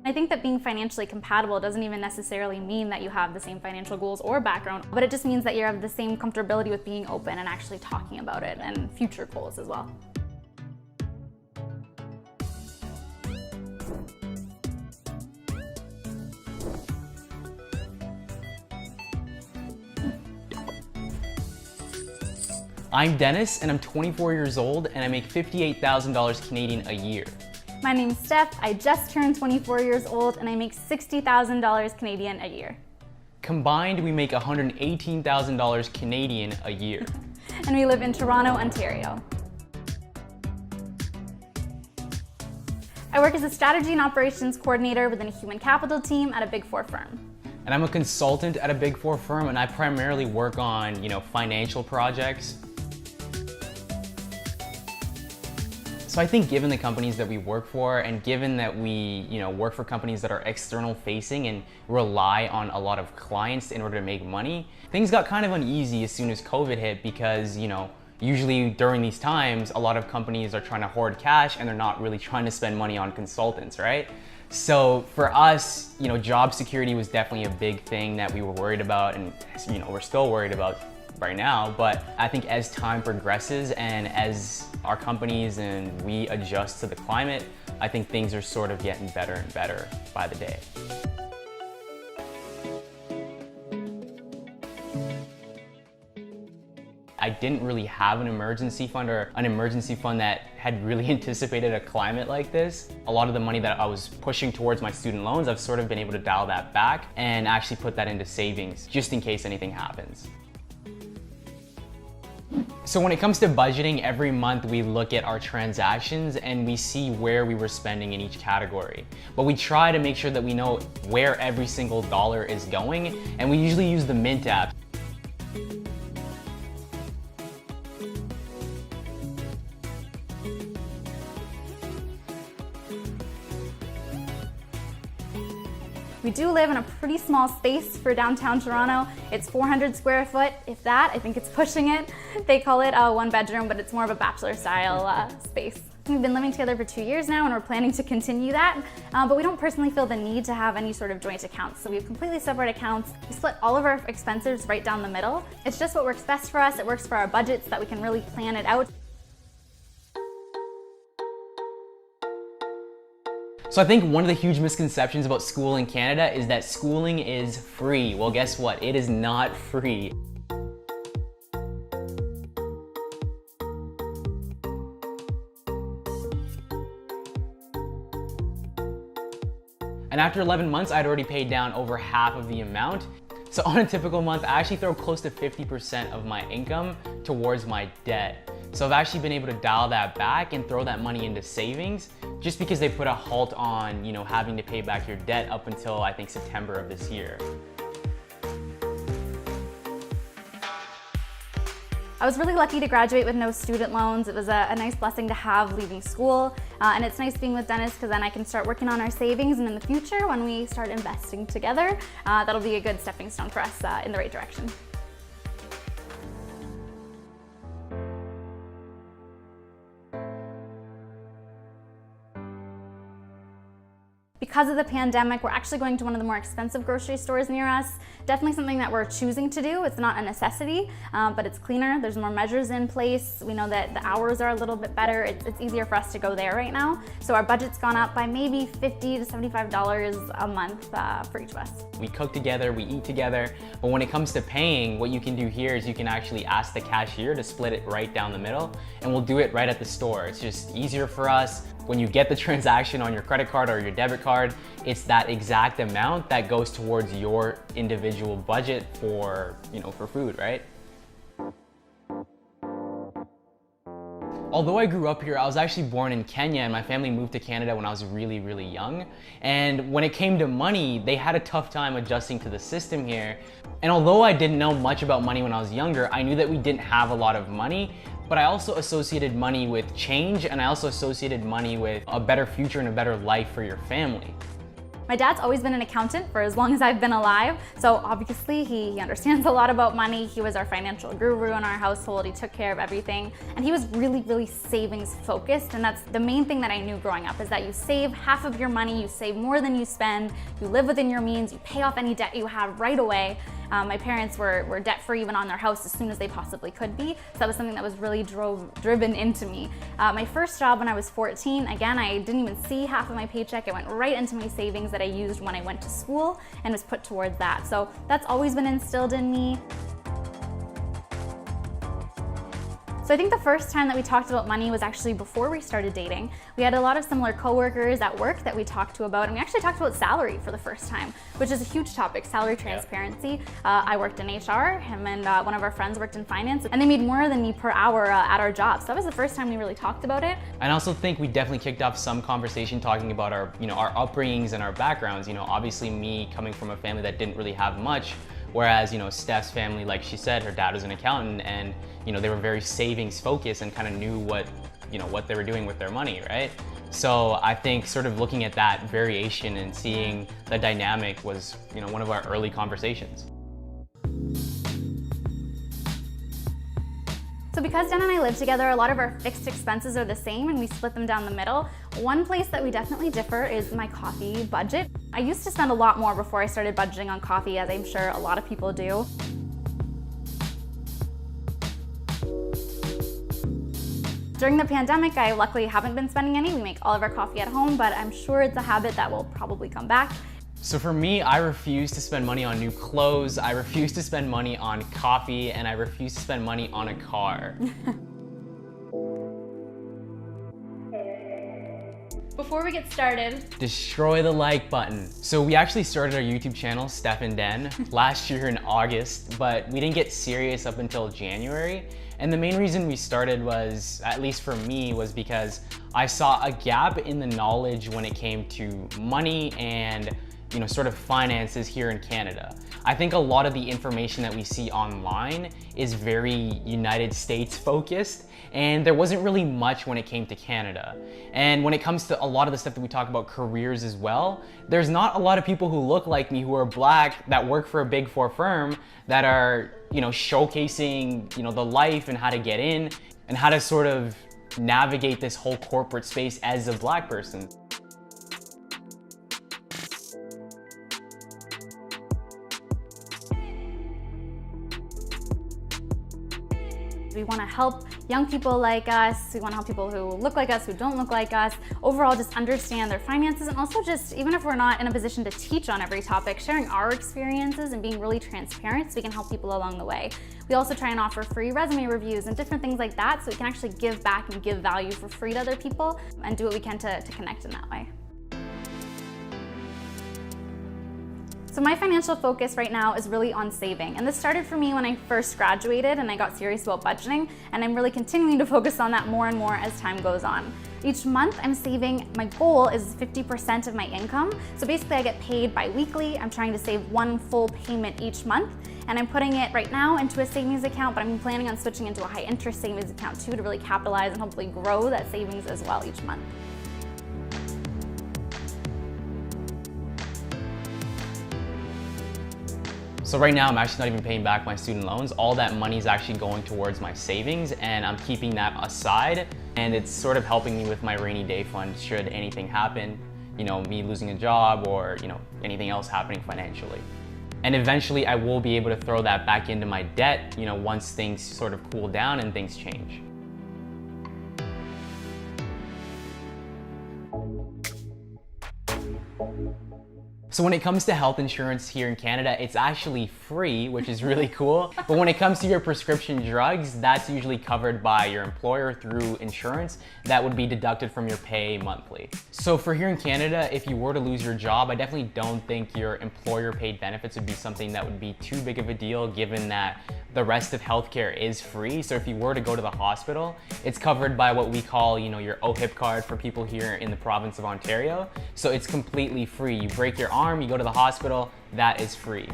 I think that being financially compatible doesn't even necessarily mean that you have the same financial goals or background, but it just means that you have the same comfortability with being open and actually talking about it and future goals as well. I'm Dennis, and I'm 24 years old, and I make $58,000 Canadian a year. My name's Steph. I just turned 24 years old, and I make $60,000 Canadian a year. Combined, we make $118,000 Canadian a year. And we live in Toronto, Ontario. I work as a strategy and operations coordinator within a human capital team at a Big Four firm. And I'm a consultant at a Big Four firm, and I primarily work on, financial projects. So I think given the companies that we work for, and given that we, work for companies that are external facing and rely on a lot of clients in order to make money, things got kind of uneasy as soon as COVID hit because, usually during these times, a lot of companies are trying to hoard cash and they're not really trying to spend money on consultants, right? So for us, job security was definitely a big thing that we were worried about, and we're still worried about right now. But I think as time progresses and as our companies and we adjust to the climate, I think things are sort of getting better and better by the day. I didn't really have an emergency fund or an emergency fund that had really anticipated a climate like this. A lot of the money that I was pushing towards my student loans, I've sort of been able to dial that back and actually put that into savings just in case anything happens. So when it comes to budgeting, every month we look at our transactions and we see where we were spending in each category. But we try to make sure that we know where every single dollar is going, and we usually use the Mint app. We do live in a pretty small space for downtown Toronto. It's 400 square foot, if that. I think it's pushing it. They call it a one bedroom, but it's more of a bachelor style space. We've been living together for 2 years now and we're planning to continue that, but we don't personally feel the need to have any sort of joint accounts. So we have completely separate accounts. We split all of our expenses right down the middle. It's just what works best for us. It works for our budgets so that we can really plan it out. So I think one of the huge misconceptions about school in Canada is that schooling is free. Well, guess what? It is not free. And after 11 months, I'd already paid down over half of the amount. So on a typical month, I actually throw close to 50% of my income towards my debt. So I've actually been able to dial that back and throw that money into savings just because they put a halt on, having to pay back your debt up until I think September of this year. I was really lucky to graduate with no student loans. It was a nice blessing to have leaving school. And it's nice being with Dennis because then I can start working on our savings, and in the future, when we start investing together, that'll be a good stepping stone for us in the right direction. Because of the pandemic, we're actually going to one of the more expensive grocery stores near us. Definitely something that we're choosing to do. It's not a necessity, but it's cleaner. There's more measures in place. We know that the hours are a little bit better. It's easier for us to go there right now. So our budget's gone up by maybe $50 to $75 a month for each of us. We cook together, we eat together, but when it comes to paying, what you can do here is you can actually ask the cashier to split it right down the middle, and we'll do it right at the store. It's just easier for us. When you get the transaction on your credit card or your debit card, it's that exact amount that goes towards your individual budget for, for food, right? Although I grew up here, I was actually born in Kenya, and my family moved to Canada when I was really, really young. And when it came to money, they had a tough time adjusting to the system here. And although I didn't know much about money when I was younger, I knew that we didn't have a lot of money, but I also associated money with change, and I also associated money with a better future and a better life for your family. My dad's always been an accountant for as long as I've been alive, so obviously he understands a lot about money. He was our financial guru in our household. He took care of everything, and he was really, really savings focused, and that's the main thing that I knew growing up, is that you save half of your money, you save more than you spend, you live within your means, you pay off any debt you have right away. My parents were debt-free even on their house as soon as they possibly could be, so that was something that was really driven into me. My first job when I was 14, again, I didn't even see half of my paycheck. It went right into my savings that I used when I went to school and was put towards that. So that's always been instilled in me. So I think the first time that we talked about money was actually before we started dating. We had a lot of similar coworkers at work that we talked to about, and we actually talked about salary for the first time, which is a huge topic, salary transparency. I worked in HR, him and one of our friends worked in finance, and they made more than me per hour at our jobs. So that was the first time we really talked about it. I also think we definitely kicked off some conversation talking about our, our upbringings and our backgrounds. Obviously me coming from a family that didn't really have much, whereas, Steph's family, like she said, her dad was an accountant, and, they were very savings focused and kind of knew what they were doing with their money, right? So I think sort of looking at that variation and seeing the dynamic was, one of our early conversations. So because Dan and I live together, a lot of our fixed expenses are the same and we split them down the middle. One place that we definitely differ is my coffee budget. I used to spend a lot more before I started budgeting on coffee, as I'm sure a lot of people do. During the pandemic, I luckily haven't been spending any. We make all of our coffee at home, but I'm sure it's a habit that will probably come back. So for me, I refuse to spend money on new clothes, I refuse to spend money on coffee, and I refuse to spend money on a car. Before we get started, destroy the like button. So we actually started our YouTube channel, Steph and Den, last year in August, but we didn't get serious up until January. And the main reason we started was, at least for me, was because I saw a gap in the knowledge when it came to money and sort of finances here in Canada. I think a lot of the information that we see online is very United States focused, and there wasn't really much when it came to Canada. And when it comes to a lot of the stuff that we talk about, careers as well, there's not a lot of people who look like me, who are black, that work for a big four firm, that are showcasing the life and how to get in and how to sort of navigate this whole corporate space as a black person. We want to help young people like us. We want to help people who look like us, who don't look like us. Overall, just understand their finances, and also just, even if we're not in a position to teach on every topic, sharing our experiences and being really transparent so we can help people along the way. We also try and offer free resume reviews and different things like that so we can actually give back and give value for free to other people and do what we can to connect in that way. So my financial focus right now is really on saving, and this started for me when I first graduated and I got serious about budgeting, and I'm really continuing to focus on that more and more as time goes on. Each month I'm saving, my goal is 50% of my income, so basically I get paid bi-weekly. I'm trying to save one full payment each month, and I'm putting it right now into a savings account, but I'm planning on switching into a high interest savings account too, to really capitalize and hopefully grow that savings as well each month. So right now, I'm actually not even paying back my student loans. All that money is actually going towards my savings, and I'm keeping that aside. And it's sort of helping me with my rainy day fund should anything happen, me losing a job or, anything else happening financially. And eventually I will be able to throw that back into my debt, once things sort of cool down and things change. So when it comes to health insurance here in Canada, it's actually free, which is really cool. But when it comes to your prescription drugs, that's usually covered by your employer through insurance. That would be deducted from your pay monthly. So for here in Canada, if you were to lose your job, I definitely don't think your employer paid benefits would be something that would be too big of a deal, given that the rest of healthcare is free. So if you were to go to the hospital, it's covered by what we call, your OHIP card for people here in the province of Ontario. So it's completely free. You break your arm, you go to the hospital, that is free.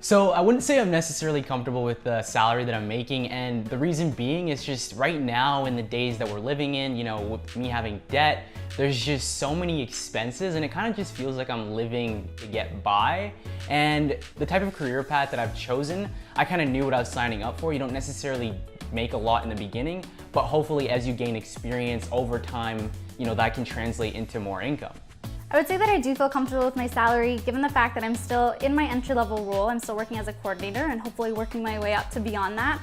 So I wouldn't say I'm necessarily comfortable with the salary that I'm making, and the reason being is just right now in the days that we're living in, you know, with me having debt, there's just so many expenses and it kind of just feels like I'm living to get by. And the type of career path that I've chosen, I kind of knew what I was signing up for. You don't necessarily make a lot in the beginning, but hopefully as you gain experience over time, you know, that can translate into more income. I would say that I do feel comfortable with my salary, given the fact that I'm still in my entry-level role. I'm still working as a coordinator and hopefully working my way up to beyond that.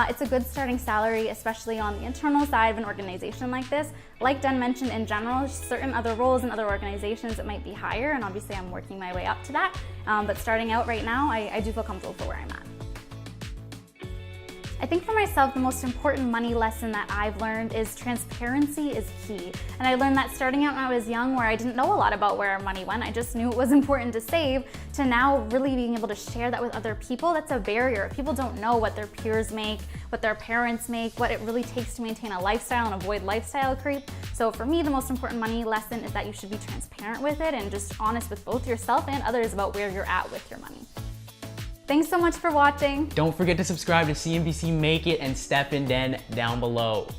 It's a good starting salary, especially on the internal side of an organization like this. Like Dan mentioned, in general, certain other roles in other organizations, it might be higher, and obviously I'm working my way up to that. But starting out right now, I do feel comfortable for where I'm at. I think for myself, the most important money lesson that I've learned is transparency is key. And I learned that starting out when I was young, where I didn't know a lot about where our money went. I just knew it was important to save, to now really being able to share that with other people. That's a barrier. People don't know what their peers make, what their parents make, what it really takes to maintain a lifestyle and avoid lifestyle creep. So for me, the most important money lesson is that you should be transparent with it and just honest with both yourself and others about where you're at with your money. Thanks so much for watching. Don't forget to subscribe to CNBC Make It and Step in Den down below.